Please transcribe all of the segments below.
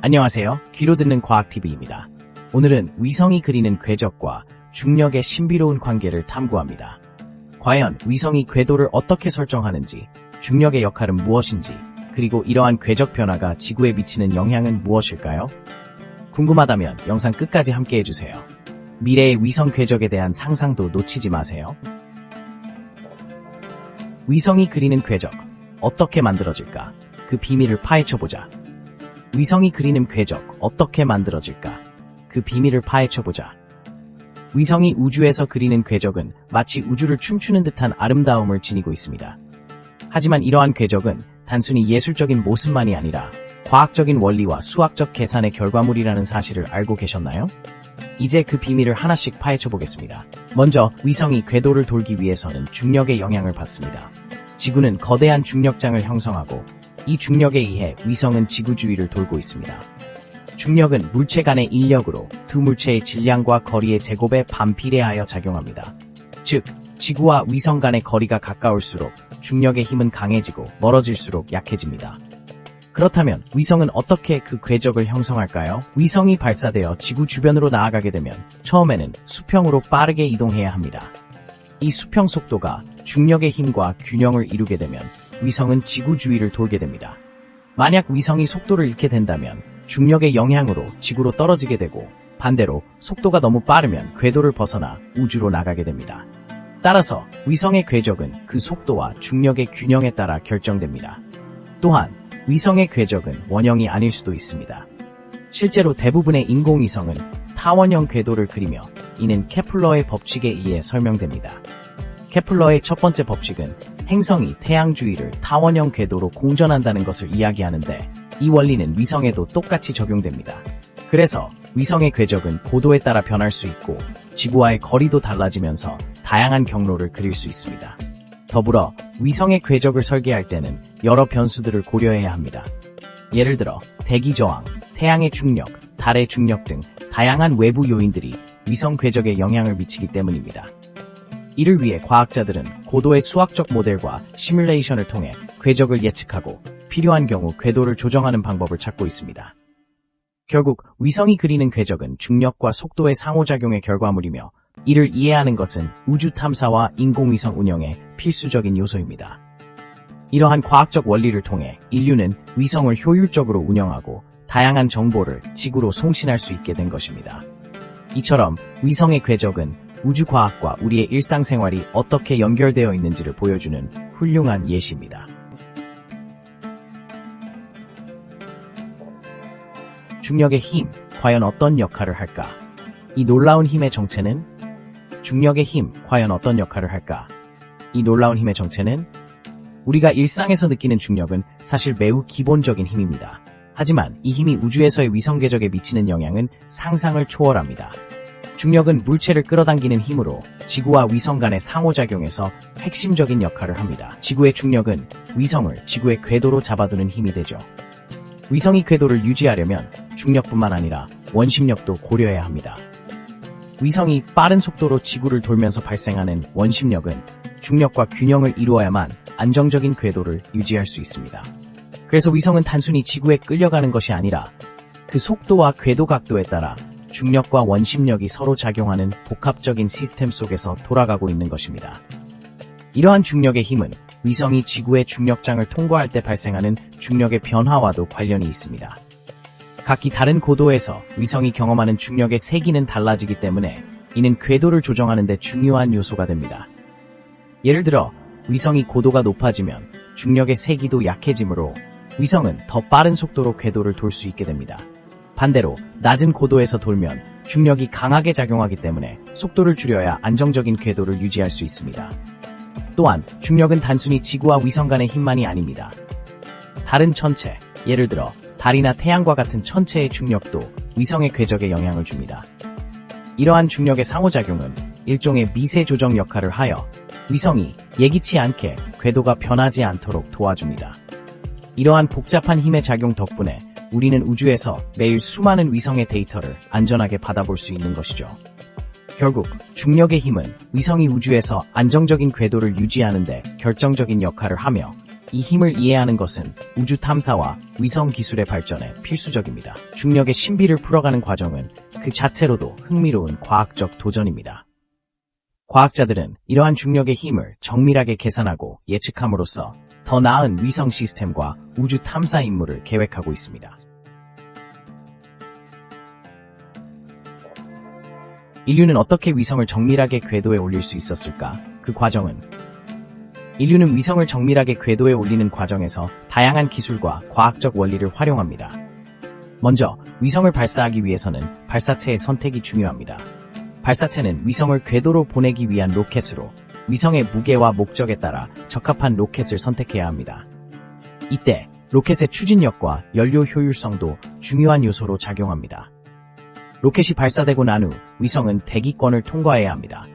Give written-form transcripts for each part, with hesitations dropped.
안녕하세요. 귀로 듣는 과학TV입니다. 오늘은 위성이 그리는 궤적과 중력의 신비로운 관계를 탐구합니다. 과연 위성이 궤도를 어떻게 설정하는지, 중력의 역할은 무엇인지, 그리고 이러한 궤적 변화가 지구에 미치는 영향은 무엇일까요? 궁금하다면 영상 끝까지 함께 해주세요. 미래의 위성 궤적에 대한 상상도 놓치지 마세요. 위성이 그리는 궤적, 어떻게 만들어질까? 그 비밀을 파헤쳐보자. 위성이 그리는 궤적, 어떻게 만들어질까? 그 비밀을 파헤쳐보자. 위성이 우주에서 그리는 궤적은 마치 우주를 춤추는 듯한 아름다움을 지니고 있습니다. 하지만 이러한 궤적은 단순히 예술적인 모습만이 아니라 과학적인 원리와 수학적 계산의 결과물이라는 사실을 알고 계셨나요? 이제 그 비밀을 하나씩 파헤쳐보겠습니다. 먼저 위성이 궤도를 돌기 위해서는 중력의 영향을 받습니다. 지구는 거대한 중력장을 형성하고 이 중력에 의해 위성은 지구 주위를 돌고 있습니다. 중력은 물체 간의 인력으로 두 물체의 질량과 거리의 제곱에 반비례하여 작용합니다. 즉, 지구와 위성 간의 거리가 가까울수록 중력의 힘은 강해지고 멀어질수록 약해집니다. 그렇다면 위성은 어떻게 그 궤적을 형성할까요? 위성이 발사되어 지구 주변으로 나아가게 되면 처음에는 수평으로 빠르게 이동해야 합니다. 이 수평 속도가 중력의 힘과 균형을 이루게 되면 위성은 지구 주위를 돌게 됩니다. 만약 위성이 속도를 잃게 된다면 중력의 영향으로 지구로 떨어지게 되고 반대로 속도가 너무 빠르면 궤도를 벗어나 우주로 나가게 됩니다. 따라서 위성의 궤적은 그 속도와 중력의 균형에 따라 결정됩니다. 또한 위성의 궤적은 원형이 아닐 수도 있습니다. 실제로 대부분의 인공위성은 타원형 궤도를 그리며 이는 케플러의 법칙에 의해 설명됩니다. 케플러의 첫 번째 법칙은 행성이 태양 주위를 타원형 궤도로 공전한다는 것을 이야기하는데 이 원리는 위성에도 똑같이 적용됩니다. 그래서 위성의 궤적은 고도에 따라 변할 수 있고 지구와의 거리도 달라지면서 다양한 경로를 그릴 수 있습니다. 더불어 위성의 궤적을 설계할 때는 여러 변수들을 고려해야 합니다. 예를 들어 대기 저항, 태양의 중력, 달의 중력 등 다양한 외부 요인들이 위성 궤적에 영향을 미치기 때문입니다. 이를 위해 과학자들은 고도의 수학적 모델과 시뮬레이션을 통해 궤적을 예측하고 필요한 경우 궤도를 조정하는 방법을 찾고 있습니다. 결국 위성이 그리는 궤적은 중력과 속도의 상호작용의 결과물이며 이를 이해하는 것은 우주 탐사와 인공위성 운영의 필수적인 요소입니다. 이러한 과학적 원리를 통해 인류는 위성을 효율적으로 운영하고 다양한 정보를 지구로 송신할 수 있게 된 것입니다. 이처럼 위성의 궤적은 우주과학과 우리의 일상생활이 어떻게 연결되어 있는지를 보여주는 훌륭한 예시입니다. 중력의 힘, 과연 어떤 역할을 할까? 이 놀라운 힘의 정체는? 중력의 힘, 과연 어떤 역할을 할까? 이 놀라운 힘의 정체는? 우리가 일상에서 느끼는 중력은 사실 매우 기본적인 힘입니다. 하지만 이 힘이 우주에서의 위성 궤적에 미치는 영향은 상상을 초월합니다. 중력은 물체를 끌어당기는 힘으로 지구와 위성 간의 상호작용에서 핵심적인 역할을 합니다. 지구의 중력은 위성을 지구의 궤도로 잡아두는 힘이 되죠. 위성이 궤도를 유지하려면 중력뿐만 아니라 원심력도 고려해야 합니다. 위성이 빠른 속도로 지구를 돌면서 발생하는 원심력은 중력과 균형을 이루어야만 안정적인 궤도를 유지할 수 있습니다. 그래서 위성은 단순히 지구에 끌려가는 것이 아니라 그 속도와 궤도 각도에 따라 중력과 원심력이 서로 작용하는 복합적인 시스템 속에서 돌아가고 있는 것입니다. 이러한 중력의 힘은 위성이 지구의 중력장을 통과할 때 발생하는 중력의 변화와도 관련이 있습니다. 각기 다른 고도에서 위성이 경험하는 중력의 세기는 달라지기 때문에 이는 궤도를 조정하는 데 중요한 요소가 됩니다. 예를 들어 위성이 고도가 높아지면 중력의 세기도 약해지므로 위성은 더 빠른 속도로 궤도를 돌 수 있게 됩니다. 반대로 낮은 고도에서 돌면 중력이 강하게 작용하기 때문에 속도를 줄여야 안정적인 궤도를 유지할 수 있습니다. 또한 중력은 단순히 지구와 위성 간의 힘만이 아닙니다. 다른 천체, 예를 들어 달이나 태양과 같은 천체의 중력도 위성의 궤적에 영향을 줍니다. 이러한 중력의 상호작용은 일종의 미세 조정 역할을 하여 위성이 예기치 않게 궤도가 변하지 않도록 도와줍니다. 이러한 복잡한 힘의 작용 덕분에 우리는 우주에서 매일 수많은 위성의 데이터를 안전하게 받아볼 수 있는 것이죠. 결국 중력의 힘은 위성이 우주에서 안정적인 궤도를 유지하는 데 결정적인 역할을 하며 이 힘을 이해하는 것은 우주 탐사와 위성 기술의 발전에 필수적입니다. 중력의 신비를 풀어가는 과정은 그 자체로도 흥미로운 과학적 도전입니다. 과학자들은 이러한 중력의 힘을 정밀하게 계산하고 예측함으로써 더 나은 위성 시스템과 우주 탐사 임무를 계획하고 있습니다. 인류는 어떻게 위성을 정밀하게 궤도에 올릴 수 있었을까? 그 과정은 인류는 위성을 정밀하게 궤도에 올리는 과정에서 다양한 기술과 과학적 원리를 활용합니다. 먼저 위성을 발사하기 위해서는 발사체의 선택이 중요합니다. 발사체는 위성을 궤도로 보내기 위한 로켓으로 위성의 무게와 목적에 따라 적합한 로켓을 선택해야 합니다. 이때 로켓의 추진력과 연료 효율성도 중요한 요소로 작용합니다. 로켓이 발사되고 난 후 위성은 대기권을 통과해야 합니다.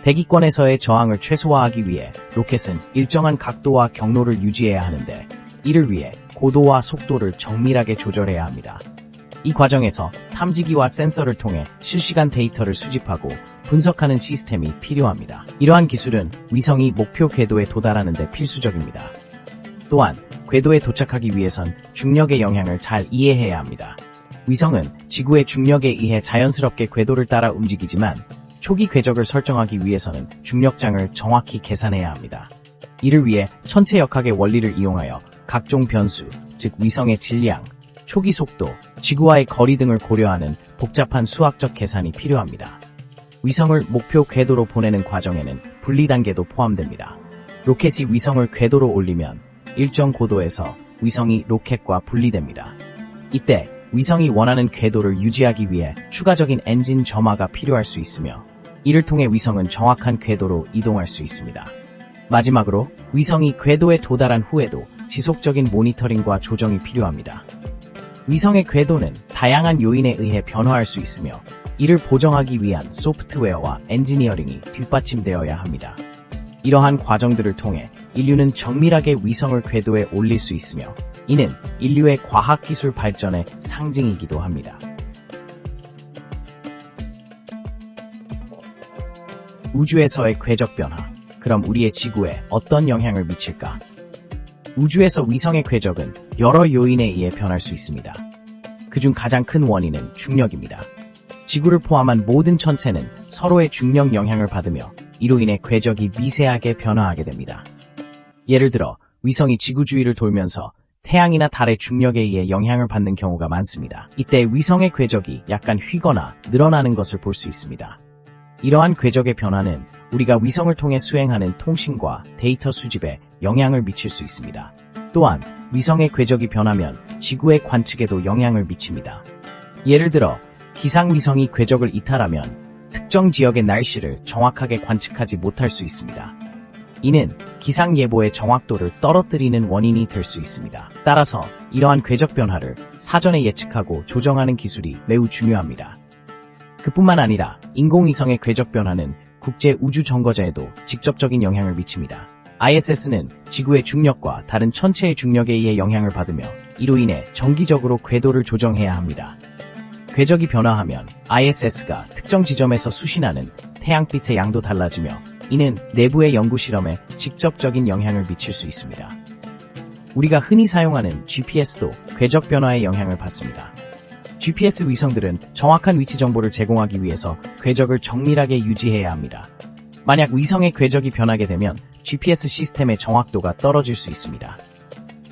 대기권에서의 저항을 최소화하기 위해 로켓은 일정한 각도와 경로를 유지해야 하는데 이를 위해 고도와 속도를 정밀하게 조절해야 합니다. 이 과정에서 탐지기와 센서를 통해 실시간 데이터를 수집하고 분석하는 시스템이 필요합니다. 이러한 기술은 위성이 목표 궤도에 도달하는 데 필수적입니다. 또한 궤도에 도착하기 위해선 중력의 영향을 잘 이해해야 합니다. 위성은 지구의 중력에 의해 자연스럽게 궤도를 따라 움직이지만 초기 궤적을 설정하기 위해서는 중력장을 정확히 계산해야 합니다. 이를 위해 천체역학의 원리를 이용하여 각종 변수, 즉 위성의 질량, 초기 속도, 지구와의 거리 등을 고려하는 복잡한 수학적 계산이 필요합니다. 위성을 목표 궤도로 보내는 과정에는 분리 단계도 포함됩니다. 로켓이 위성을 궤도로 올리면 일정 고도에서 위성이 로켓과 분리됩니다. 이때 위성이 원하는 궤도를 유지하기 위해 추가적인 엔진 점화가 필요할 수 있으며 이를 통해 위성은 정확한 궤도로 이동할 수 있습니다. 마지막으로 위성이 궤도에 도달한 후에도 지속적인 모니터링과 조정이 필요합니다. 위성의 궤도는 다양한 요인에 의해 변화할 수 있으며 이를 보정하기 위한 소프트웨어와 엔지니어링이 뒷받침되어야 합니다. 이러한 과정들을 통해 인류는 정밀하게 위성을 궤도에 올릴 수 있으며 이는 인류의 과학기술 발전의 상징이기도 합니다. 우주에서의 궤적 변화, 그럼 우리의 지구에 어떤 영향을 미칠까? 우주에서 위성의 궤적은 여러 요인에 의해 변할 수 있습니다. 그중 가장 큰 원인은 중력입니다. 지구를 포함한 모든 천체는 서로의 중력 영향을 받으며 이로 인해 궤적이 미세하게 변화하게 됩니다. 예를 들어 위성이 지구 주위를 돌면서 태양이나 달의 중력에 의해 영향을 받는 경우가 많습니다. 이때 위성의 궤적이 약간 휘거나 늘어나는 것을 볼 수 있습니다. 이러한 궤적의 변화는 우리가 위성을 통해 수행하는 통신과 데이터 수집에 영향을 미칠 수 있습니다. 또한 위성의 궤적이 변하면 지구의 관측에도 영향을 미칩니다. 예를 들어 기상위성이 궤적을 이탈하면 특정 지역의 날씨를 정확하게 관측하지 못할 수 있습니다. 이는 기상 예보의 정확도를 떨어뜨리는 원인이 될 수 있습니다. 따라서 이러한 궤적 변화를 사전에 예측하고 조정하는 기술이 매우 중요합니다. 그뿐만 아니라 인공위성의 궤적 변화는 국제 우주 정거제에도 직접적인 영향을 미칩니다. ISS는 지구의 중력과 다른 천체의 중력에 의해 영향을 받으며 이로 인해 정기적으로 궤도를 조정해야 합니다. 궤적이 변화하면 ISS가 특정 지점에서 수신하는 태양빛의 양도 달라지며 이는 내부의 연구 실험에 직접적인 영향을 미칠 수 있습니다. 우리가 흔히 사용하는 GPS도 궤적 변화에 영향을 받습니다. GPS 위성들은 정확한 위치 정보를 제공하기 위해서 궤적을 정밀하게 유지해야 합니다. 만약 위성의 궤적이 변하게 되면 GPS 시스템의 정확도가 떨어질 수 있습니다.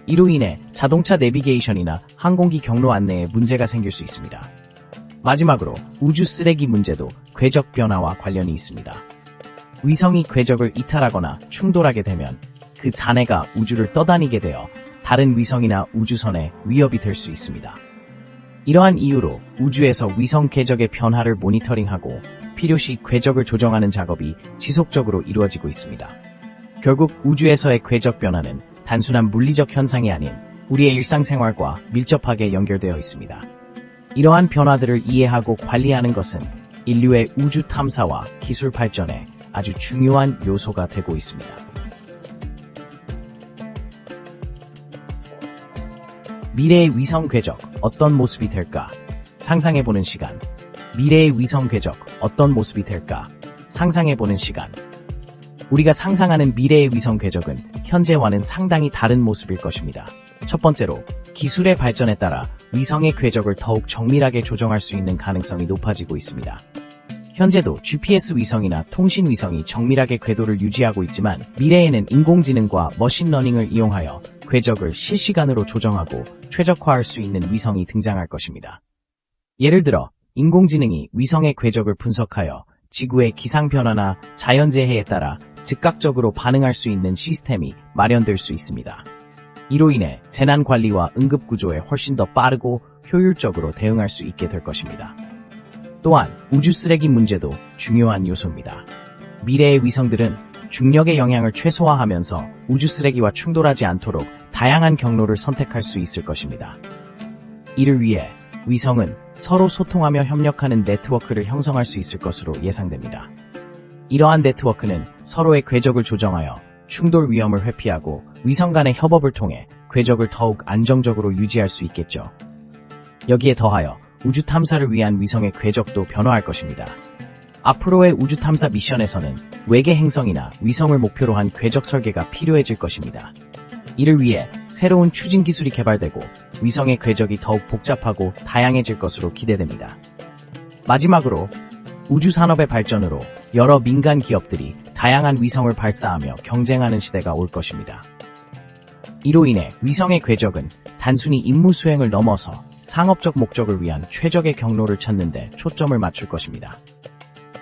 이로 인해 자동차 내비게이션이나 항공기 경로 안내에 문제가 생길 수 있습니다. 마지막으로 우주 쓰레기 문제도 궤적 변화와 관련이 있습니다. 위성이 궤적을 이탈하거나 충돌하게 되면 그 잔해가 우주를 떠다니게 되어 다른 위성이나 우주선에 위협이 될 수 있습니다. 이러한 이유로 우주에서 위성 궤적의 변화를 모니터링하고 필요시 궤적을 조정하는 작업이 지속적으로 이루어지고 있습니다. 결국 우주에서의 궤적 변화는 단순한 물리적 현상이 아닌 우리의 일상생활과 밀접하게 연결되어 있습니다. 이러한 변화들을 이해하고 관리하는 것은 인류의 우주 탐사와 기술 발전에 아주 중요한 요소가 되고 있습니다. 미래의 위성 궤적 어떤 모습이 될까? 상상해보는 시간. 미래의 위성 궤적 어떤 모습이 될까? 상상해보는 시간. 우리가 상상하는 미래의 위성 궤적은 현재와는 상당히 다른 모습일 것입니다. 첫 번째로, 기술의 발전에 따라 위성의 궤적을 더욱 정밀하게 조정할 수 있는 가능성이 높아지고 있습니다. 현재도 GPS 위성이나 통신 위성이 정밀하게 궤도를 유지하고 있지만 미래에는 인공지능과 머신러닝을 이용하여 궤적을 실시간으로 조정하고 최적화할 수 있는 위성이 등장할 것입니다. 예를 들어 인공지능이 위성의 궤적을 분석하여 지구의 기상 변화나 자연재해에 따라 즉각적으로 반응할 수 있는 시스템이 마련될 수 있습니다. 이로 인해 재난 관리와 응급 구조에 훨씬 더 빠르고 효율적으로 대응할 수 있게 될 것입니다. 또한 우주 쓰레기 문제도 중요한 요소입니다. 미래의 위성들은 중력의 영향을 최소화하면서 우주 쓰레기와 충돌하지 않도록 다양한 경로를 선택할 수 있을 것입니다. 이를 위해 위성은 서로 소통하며 협력하는 네트워크를 형성할 수 있을 것으로 예상됩니다. 이러한 네트워크는 서로의 궤적을 조정하여 충돌 위험을 회피하고 위성 간의 협업을 통해 궤적을 더욱 안정적으로 유지할 수 있겠죠. 여기에 더하여 우주 탐사를 위한 위성의 궤적도 변화할 것입니다. 앞으로의 우주 탐사 미션에서는 외계 행성이나 위성을 목표로 한 궤적 설계가 필요해질 것입니다. 이를 위해 새로운 추진 기술이 개발되고 위성의 궤적이 더욱 복잡하고 다양해질 것으로 기대됩니다. 마지막으로 우주 산업의 발전으로 여러 민간 기업들이 다양한 위성을 발사하며 경쟁하는 시대가 올 것입니다. 이로 인해 위성의 궤적은 단순히 임무 수행을 넘어서 상업적 목적을 위한 최적의 경로를 찾는 데 초점을 맞출 것입니다.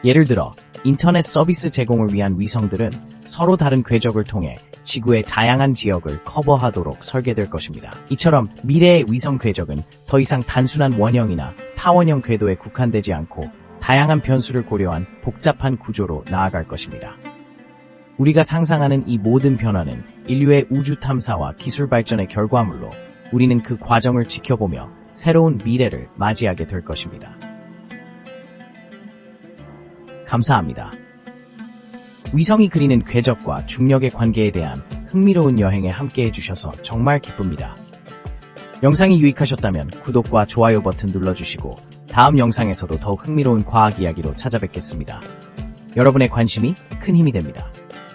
예를 들어 인터넷 서비스 제공을 위한 위성들은 서로 다른 궤적을 통해 지구의 다양한 지역을 커버하도록 설계될 것입니다. 이처럼 미래의 위성 궤적은 더 이상 단순한 원형이나 타원형 궤도에 국한되지 않고 다양한 변수를 고려한 복잡한 구조로 나아갈 것입니다. 우리가 상상하는 이 모든 변화는 인류의 우주 탐사와 기술 발전의 결과물로 우리는 그 과정을 지켜보며 새로운 미래를 맞이하게 될 것입니다. 감사합니다. 위성이 그리는 궤적과 중력의 관계에 대한 흥미로운 여행에 함께해 주셔서 정말 기쁩니다. 영상이 유익하셨다면 구독과 좋아요 버튼 눌러주시고 다음 영상에서도 더욱 흥미로운 과학 이야기로 찾아뵙겠습니다. 여러분의 관심이 큰 힘이 됩니다.